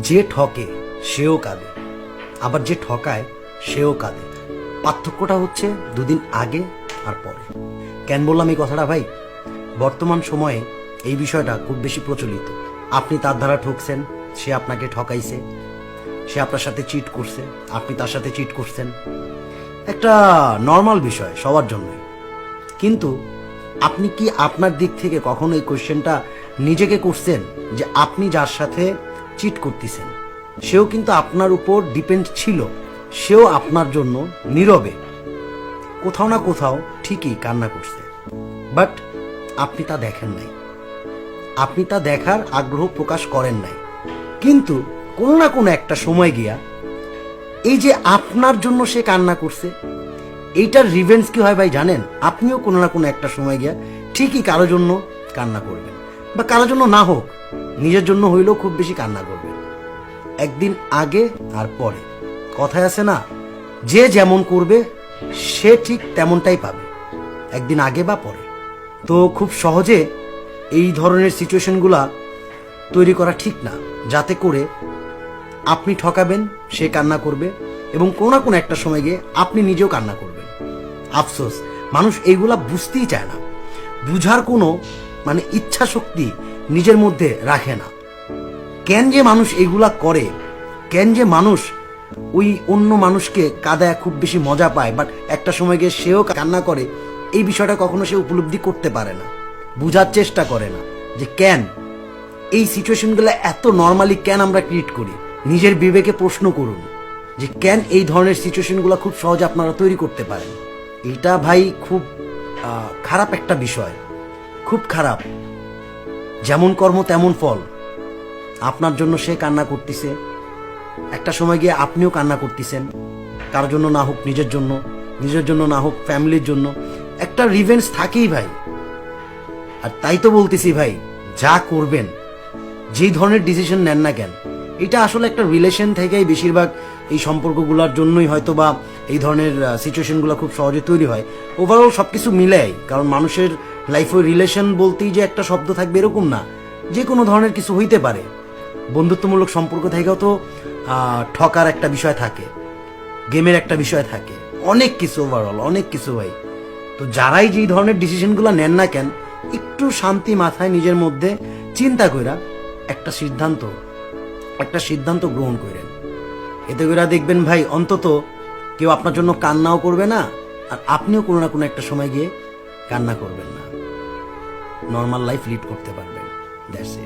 যে ঠকে সেও কাঁদে, আবার যে ঠকায় সেও কাঁদে। পার্থক্যটা হচ্ছে দুদিন আগে আর পরে। কেন বললাম এই কথাটা ভাই? বর্তমান সময়ে এই বিষয়টা খুব বেশি প্রচলিত। আপনি তার দ্বারা ঠকছেন, সে আপনাকে ঠকাইছে, সে আপনার সাথে চিট করছে, আপনি তার সাথে চিট করছেন। একটা নর্মাল বিষয় সবার জন্যই। কিন্তু আপনি কি আপনার দিক থেকে কখনো এই কোয়েশ্চেনটা নিজেকে করছেন যে আপনি যার সাথে চিট করতেছেন সেও কিন্তু আপনার উপর ডিপেন্ড ছিল, সেও আপনার জন্য নীরবে কোথাও না কোথাও ঠিকই কান্না করছে, বাট আপনি তা দেখেন নাই, আপনি তা দেখার আগ্রহ প্রকাশ করেন নাই। কিন্তু কোনো না কোনো একটা সময় গিয়া এই যে আপনার জন্য সে কান্না করছে, এইটার রিভেন্স কি হয় ভাই জানেন? আপনিও কোনো না কোনো একটা সময় গিয়া ঠিকই কারোর জন্য কান্না করবেন, বা কারোর জন্য না হোক নিজের জন্য হইলেও খুব বেশি কান্না করবেন। একদিন আগে আর পরে। কথায় আছে না, যে যেমন করবে সে ঠিক তেমনটাই পাবে, একদিন আগে বা পরে। তো খুব সহজে এই ধরনের সিচুয়েশনগুলা তৈরি করা ঠিক না, যাতে করে আপনি ঠকাবেন, সে কান্না করবে, এবং কোনো না কোনো একটা সময় গিয়ে আপনি নিজেও কান্না করবেন। আফসোস, মানুষ এইগুলা বুঝতেই চায় না, বুঝার কোনো ইচ্ছা শক্তি নিজের মধ্যে রাখে না। কেন যে মানুষ এইগুলা করে, কেন যে মানুষ ওই অন্য মানুষকে কাঁদায় খুব বেশি মজা পায়, বাট একটা সময় গিয়ে সেও কান্না করে, এই বিষয়টা কখনো সে উপলব্ধি করতে পারে না, বুঝার চেষ্টা করে না যে কেন এই সিচুয়েশনগুলো এত নর্মালি কেন আমরা ক্রিয়েট করি। নিজের বিবেকে প্রশ্ন করুন যে কেন এই ধরনের সিচুয়েশনগুলো খুব সহজে আপনারা তৈরি করতে পারেন। এটা ভাই খুব খারাপ একটা বিষয়, খুব খারাপ। যেমন কর্ম তেমন ফল। আপনার জন্য সে কান্না করতেছে, একটা সময় গিয়ে আপনিও কান্না করতেছেন, কারোর জন্য না হোক নিজের জন্য, নিজের জন্য না হোক ফ্যামিলির জন্য। একটা রিভেঞ্জ থাকেই ভাই। আর তাই তো বলতেছি ভাই, যা করবেন, যেই ধরনের ডিসিশন নেন না কেন, এটা আসলে একটা রিলেশন থেকেই বেশিরভাগ এই সম্পর্কগুলোর জন্যই হয়তো বা এই ধরনের সিচুয়েশনগুলো খুব সহজে তৈরি হয়। ওভারঅল সব কিছু মিলাই, কারণ মানুষের লাইফে রিলেশন বলতেই যে একটা শব্দ থাকবে এরকম না, যে কোনো ধরনের কিছু হইতে পারে। বন্ধুত্বমূলক সম্পর্ক থেকেও তো ঠকার একটা বিষয় থাকে, গেমের একটা বিষয় থাকে, অনেক কিছু, ওভারঅল অনেক কিছু ভাই। তো যারাই যেই ধরনের ডিসিশনগুলো নেন না কেন, একটু শান্তি মাথায় নিজের মধ্যে চিন্তা কইরা একটা সিদ্ধান্ত গ্রহণ করেন। এতে করে দেখবেন ভাই, অন্তত কেউ আপনার জন্য কান্নাও করবে না, আর আপনিও কোনো না কোনো একটা সময় গিয়ে কান্না করবেন না, নর্মাল লাইফ লিড করতে পারবেন। That's it.